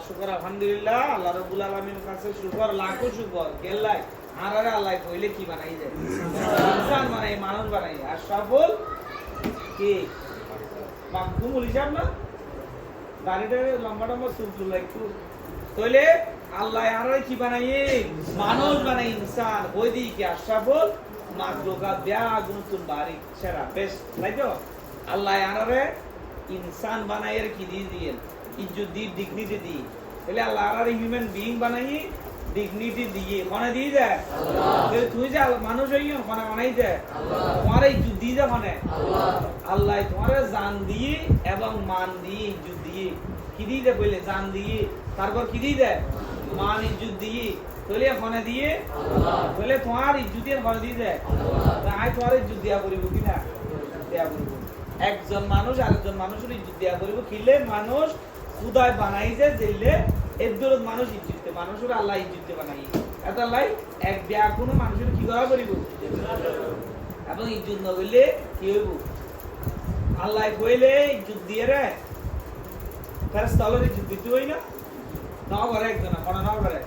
শুকর আলহামদুলিল্লাহ আল্লাহ রাব্বুল আলামিনের কাছে শুকর লাখো শুকর কেল্লাই আরারে আল্লাহ কইলে কি বানাই যায় ইনসান বানাই মানুষ বানাই আর সফল কি মাকদুমুল হিসাব না দাড়িটা লম্বা লম্বা চুল চুল একটু তাহলে আল্লাহ আরারে কি বানাই মানুষ বানাই ইনসান ওই দিকে আর সফল মাকলুকাত বিআগুনতুন বারিক সেরা বেস্ট তাইতো আল্লাহ আরারে ইনসান বানাইয়ের কি দিয়ে ইজ্জত দি ডিগনিটি দি তাহলে আল্লাহ আরারে হিউম্যান বিইং বানাই ডিগনিটি দিয়ে কোনে দিয়ে দেয় আল্লাহ তুই যে মানুষ হইও কোনে বানাই দেয় আল্লাহ তোমার ইজ্জত দিয়ে দেয় কোনে আল্লাহ আল্লাহ তোমার জান দিয়ে এবং মান দিয়ে ইজ্জত দিয়ে কি দিয়ে দেয় বলে জান দিয়ে তারপর কি দিয়ে দেয় মান ইজ্জত দিয়ে তাহলে কোনে দিয়ে আল্লাহ বলে তোমার ইজ্জত দিয়ে কোনে দিয়ে দেয় আল্লাহ আই তোমার ইজ্জত দিয়া করিব কি না দেয়া করিব একজন মানুষ আরেকজন মানুষের ইজ্জত দেয়া করিব কিলে মানুষ খুদায় বানাইছে দিলে এদরত মানুষ ইজ্জত মানুষের আল্লাহ ইজ্জত বানাই এত আল্লাহ এক বিয়া কোনো মানুষের কি করা করিব এবং ইজ্জত না বললে কি হইব আল্লাহ কইলে ইজ্জত দিয়ে রে ফেরেশতা হলো ইজ্জত দিতে হই না না করে একজন কোন না করে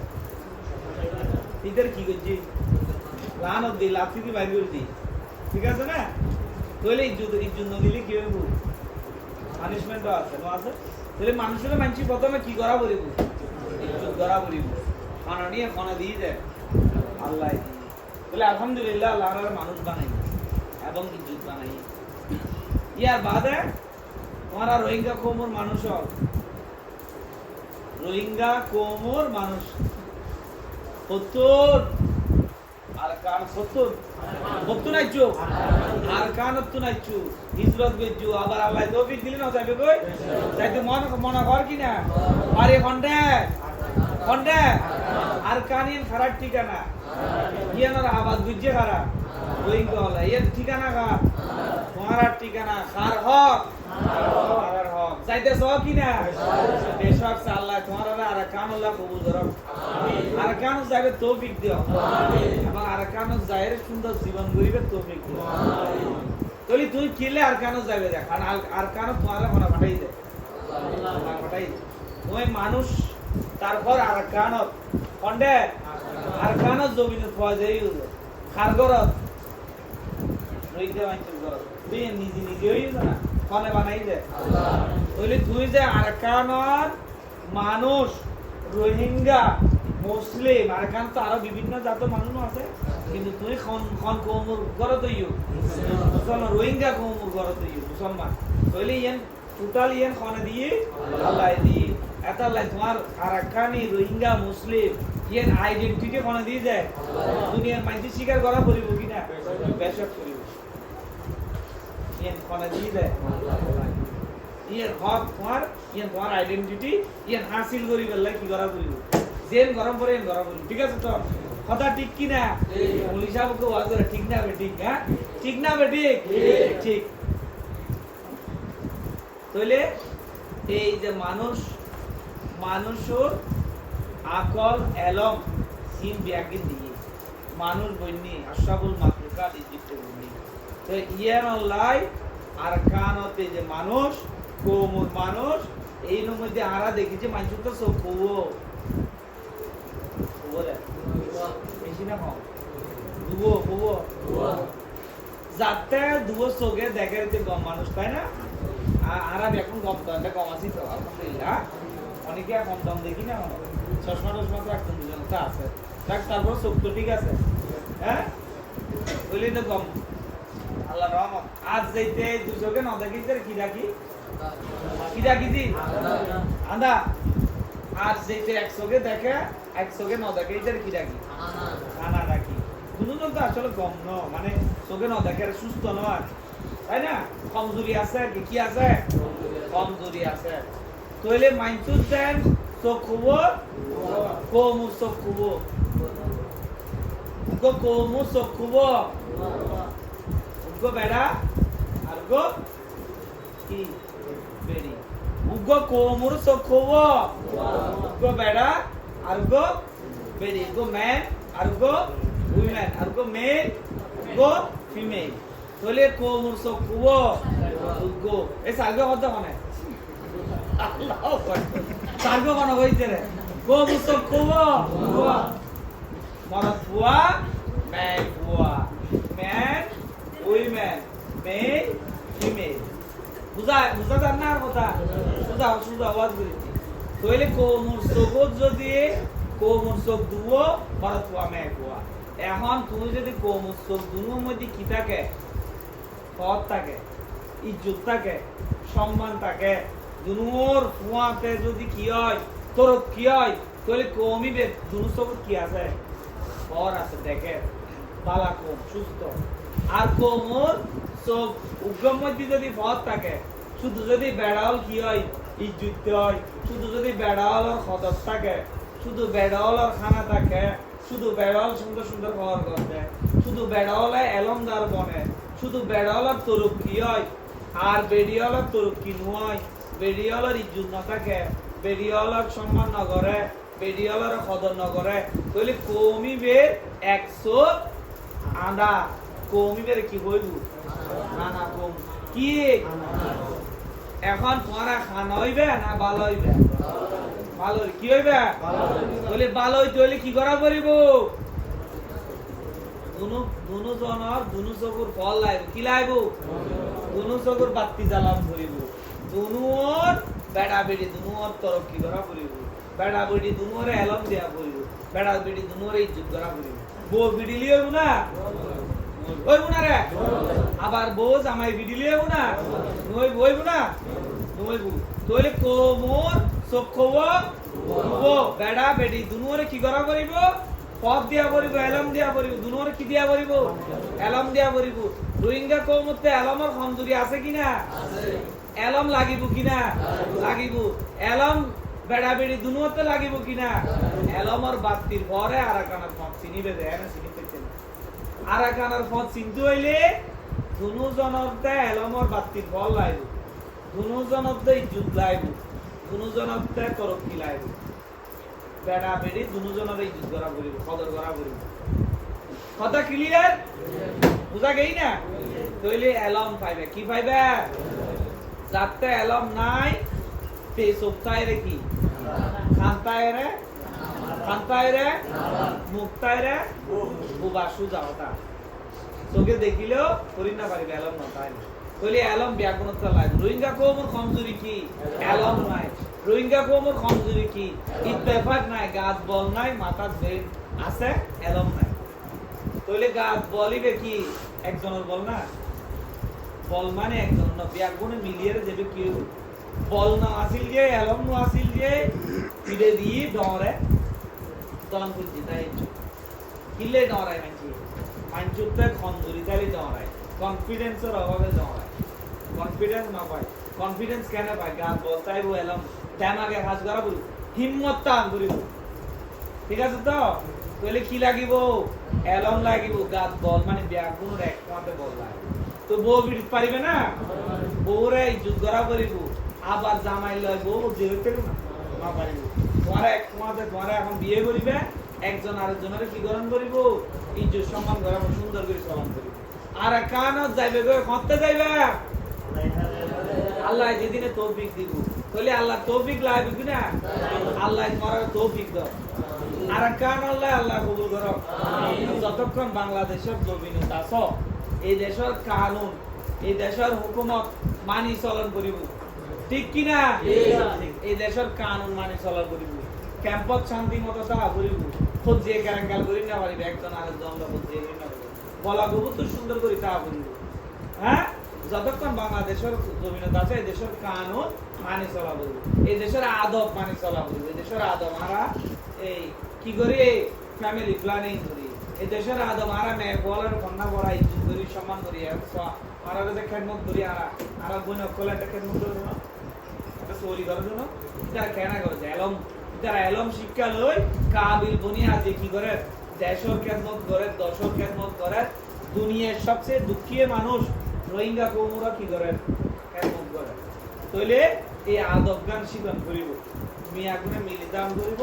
ইদের কি করছি লানত দি লাথি দি বাইরে দি ঠিক আছে না কইলে ইজ্জত না দিলে কি হইব পানিশমেন্ট আছে না আছে তাহলে মানুষের মানসি প্রথমে কি করা করিব ইজ্জত করা করিব মাননীয় কোন দিয়ে দেয় আল্লাহ বলে আলহামদুলিল্লাহ আল্লাহর মানুষ বানাই এবং ইজ্জত বানাই ইয়ার বাদে তোমার রোহিঙ্গা কওমের মানুষ রোহিঙ্গা কওমের মানুষ 70 আর কান 70 নাইছো আর কান 70 নাইছো হিজরত বেজু আবার আল্লাহ তৌফিক দিলেন না যাবে কই যাইতে মন কর কি না আরে খন্ডে আর কানিন খারাপ ঠিকানা ইয়ানোর আবাদ বুঝছে খারাপ রোহিঙ্গা হলা এর ঠিকানা খা তোমার ঠিকানা খার হক আর হক যাইতেছ কি না বেশক আল্লাহ তোমার আর কান আল্লাহ কবুল করো আমিন আর কান যাবে তৌফিক দিও আমিন এবং আর কান যায়ের সুন্দর জীবন গরিবের তৌফিক দিও আমিন তাহলে তুই কিলে আর কান যাবে দেখ আর কান তোমার মনে পাঠাই দে আল্লাহ পাঠাই ওই মানুষ তারপর আর কানত কন্ডে আর কানত জমিনে পাওয়া যায় খারগরত রইতে মাইছে গরত তুই নিজে হইছ না কোনে বানাই দে আল্লাহ বলি তুই যে আর কানত মানুষ রোহিঙ্গা মুসলিম আর কান তো আরো বিভিন্ন জাতের মানুষ আছে কিন্তু তুই খন কওমর গরত হইও মুসলমান রোহিঙ্গা কওমর গরত হইও মুসলমান বলি ইয়ান টোটাল ইয়ান কোনে দিয়ে আল্লাহ দিয়ে এত আল্লাহ তোমার আরাকানি রোহিঙ্গা মুসলিম ইয়ান আইডেন্টিটি কোনে দিয়ে যায় দুনিয়ার মানুষ স্বীকার করা পড়িব কিনা বেশক করিব ইয়ান কোনে দিয়ে যায় ইয়ান হক তোমার আইডেন্টিটি ইয়ান হাসিল করিব আল্লাহ কি করা পড়িব জেন গরম পরে এন গরম পড়িব ঠিক আছে তো কথা ঠিক কি না পুলিশ সাহেবকে ওয়াজ করে ঠিক না বে ঠিক হ্যাঁ ঠিক না বে ঠিক ঠিক তাহলে এই যে মানুষের আকল এলম সিন ব্যাগিন দিয়ে মানুষ বন্যি আশরাফুল মাখলুকাত ইজিপ্টে বন্যি তো ইয়ান আল্লাহ আর কানতে যে মানুষ কওমর মানুষ এই মধ্যে আরা দেখি যে মানুষ তো সব বলে বেশি না কম দুবো যাতে দুবো চোখে দেখে যে মানুষ তাই না আর এখন কম দামটা কম আছে তো আলহামদুলিল্লাহ অনেকে কম দাম দেখি না চশমা তো একদম দুজন তো আছে তারপর চোখ তো ঠিক আছে হ্যাঁ বলি তো কম আল্লাহ রহমত আজ যাইতে দুই চোখে না দেখি কি ডাকি জি আন্দা আজ যাইতে এক চোখে দেখে এক চোখে না দেখে কি ডাকি আনা ডাকি দুজন তো আসলে কম ন মানে চোখে না দেখে সুস্থ নয় তাই না কমজোরি আছে কি আছে কমজোরি আছে তাহলে মাইন্সুর দেন চোখ খুবো কমু চোখ খুবো কমু চোখ খুবো উগ্র বেড়া আর গো কি বেড়ি উগ্র কমুর চোখ খুবো উগ্র বেড়া আর গো বেড়ি গো ম্যান আর গো উইমেন আর গো মেল গো ফিমেল তাহলে কমুর চোখ খুবো উগ্র এই সালবে কথা মানে আল্লাহ তারগো কোন হইছে রে কো মুসক কোবা বুয়া মরদ বুয়া ম্যান বুয়া ম্যান উইমেন মেল ফিমেল বুঝা যান না আর কথা সুজা আওয়াজ করেছি তাহলে কোমর চোখত যদি কোমর চোখ দুও মরদ বুয়া ম্যান বুয়া এখন তুমি যদি কোমর চোখ দুনোর মধ্যে কি থাকে পথ থাকে ইজ্জত থাকে সম্মান থাকে দুনোর ফুয়াতে যদি কি হয় তোর কি হয় তাহলে কমিবে দুনো চোখ কি আছে পর আছে দেখে বালা কম সুস্থ আর কোমর চোখ উগ্রম মধ্যে যদি পথ থাকে শুধু যদি বেড়াল কি হয় ইজ্জত হয় শুধু যদি বেড়ালের খদর থাকে শুধু বেড়ালের খানা থাকে শুধু বেড়াল সুন্দর সুন্দর খাবার করতে শুধু বেড়ালে এলমদার বনে শুধু বেড়ালের তরুপ কি হয় আর বেড়িয়ালের তরুপ কি নয় বেড়িয়ালের ইজ্জত না থাকে বেড়িয়ালের সম্মান না করে বেড়িয়ালের খদর না করে তাহলে কমিবে 100 আদা কমিবে কি হইব না কম কি এখন তোরা খানা হইবে না ভালো হইবে ভালো কি হইবে বলে ভালো হইতে হইলে কি করা পড়িব দুনো জনের দুনো চকুর ফল লাইব কি লাইব দুনো চকুর বাতি জ্বালান পড়িব দুনোর বেড়া বেড়ি দুনোর তরফ কি করা পড়িব বেড়া বেড়ি দুনোর এলম দেয়া পড়িব বেড়া বেড়ি দুনোর ইজ্জত করা পড়িব বউ বিড়িলি হইব না হইব না রে আবার বউ জামাই বিড়িলি হইব না হইব না হইব তাহলে কোমর চক্ষব ও বেড়া বেড়ি দুনোরে কি করা করিব পথ দিয়া পড়িব এলম দিয়া পড়িব দুনোরে কি দিয়া পড়িব এলম দিয়া পড়িব রোহিঙ্গা কওমতে এলমর খঞ্জুরি আছে কিনা আছে এলম লাগিব কিনা লাগিব এলম বেড়া বেড়ি দুনোতে লাগিব কিনা এলমর বাতির পরে আরাকানার পথ চিনিবে দেয় না চিনিতে না আরাকানার পথ চিনতে হইলে দুনো জনতে এলমর বাতির ফল লাইব দুনো জনতে ইজ্জত লাইব দুনো জনতে তরক্কি লাইব বেড়া বেড়ি দুনো জনের ইজ্জত করা করিব কদর করা করিব কথা ক্লিয়ার বুঝা গেই না তাইলে এলম পাইবে কি পাইবে যাতে এলম নাই তে সপ্তাহে রে কি খান্তায় রে মুক্তায় রে বুবা সুজা ওটা তোকে দেখিলেও করি না পারিবে এলম না তাই তাইলে এলম ব্যাগুণতা লাগে রোহিঙ্গা কওমর কমজোরি কি এলম নাই রোহিঙ্গা কওমর কমজোরি কি ইত্তেফাক নাই গাছ বল নাই মাথা ব্রেন আছে এলম নাই তাইলে গাছ বলিবে কি একজনের বল না বল মানে একজন না ব্যাগুণে মিলিয়ে যাবে কি বল না আসিল যে এলম না আসিল যে পিড়ে দিয়ে ডরে দন করছি তাই কিলে ডরায় মানচুতে খঞ্জুরি তাইলে ডরায় কনফিডেন্সের অভাবে ডরায় কনফিডেন্স না পায় কনফিডেন্স কেন পায় গাছ বলতাই বো এলম তেমাকে কাজ করা বলি হিম্মত টান করিব ঠিক আছে তো তাহলে কি লাগিব এলম লাগিব গাছ বল মানে ব্যাগুণের একমাত্র বল লাগে তো বউ বিড়ি পারিবে না বউরে ইজ্জত করা করিব আবার জামাই লয় বউ যেতে না পারিব তোমার এখন বিয়ে করিবে একজন আরেকজনের কি গ্রহণ করিব ইজ্জত সম্মান করা সুন্দর করে চলন করিব আর কানত যাইবে গো করতে যাইবে আল্লাহ যেদিনে তৌফিক দিব তাহলে আল্লাহ তৌফিক লাগবে কিনা আল্লাহ তোমার তৌফিক দাও আর কান আল্লাহ কবুল করো যতক্ষণ বাংলাদেশের জমিনে আছো এই দেশের কানুন এই দেশের হুকুমত মানি চলন করিব ঠিক কিনা এই দেশের কানুন মানি চলন করিব ক্যাম্পত শান্তি মতো তা করিব খোঁজ যে গ্যারাঙ্গাল করি না পারিবে একজন আরেকজন খোঁজ যে করি না বলা গবু তো সুন্দর করি তা করিব হ্যাঁ যতক্ষণ বাংলাদেশের জমিনত আছে এই দেশের কানুন মানি চলা করিব এই দেশের আদব মানি চলা করিব এই দেশের আদব আমরা এই কি করি ফ্যামিলি প্ল্যানিং করি এই দেশের আদব আমরা মেয়ে বলার কন্যা বড়াই করি সম্মান করি আমরা যে খেদমত করি আমরা বোন অকলে একটা খেদমত করি না একটা চুরি করার জন্য এটা কেনা করে এলম যারা এলম শিক্ষা লই কাবিল বুনিয়াদ কি করে দেশের খেদমত করে দশের খেদমত করে দুনিয়ার সবচেয়ে দুঃখী মানুষ রোহিঙ্গা কৌমরা কি করে খেদমত করে তাইলে এই আদব গান শিখন করিব মিয়া গুনে মিলিদান করিব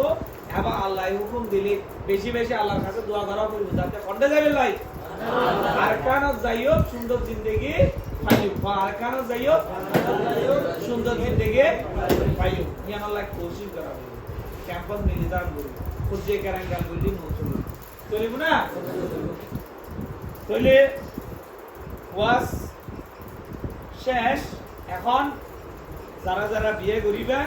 এবং আল্লাহ হুকুম দিলে বেশি বেশি আল্লাহর কাছে দোয়া করা করিব যাতে খন্ডে যাবে লাই আর কানত যাইও সুন্দর জিন্দেগি পাইব আর কানত যাইও সুন্দর জিন্দেগি পাইও ইয়ান লাইক কোশিশ করা হবে ক্যাম্পাস মিলিদান বলি খুঁজে কারাঙ্গাল বলি নতুন চলিব না তাহলে ওয়াস শেষ এখন যারা যারা বিয়ে করিবা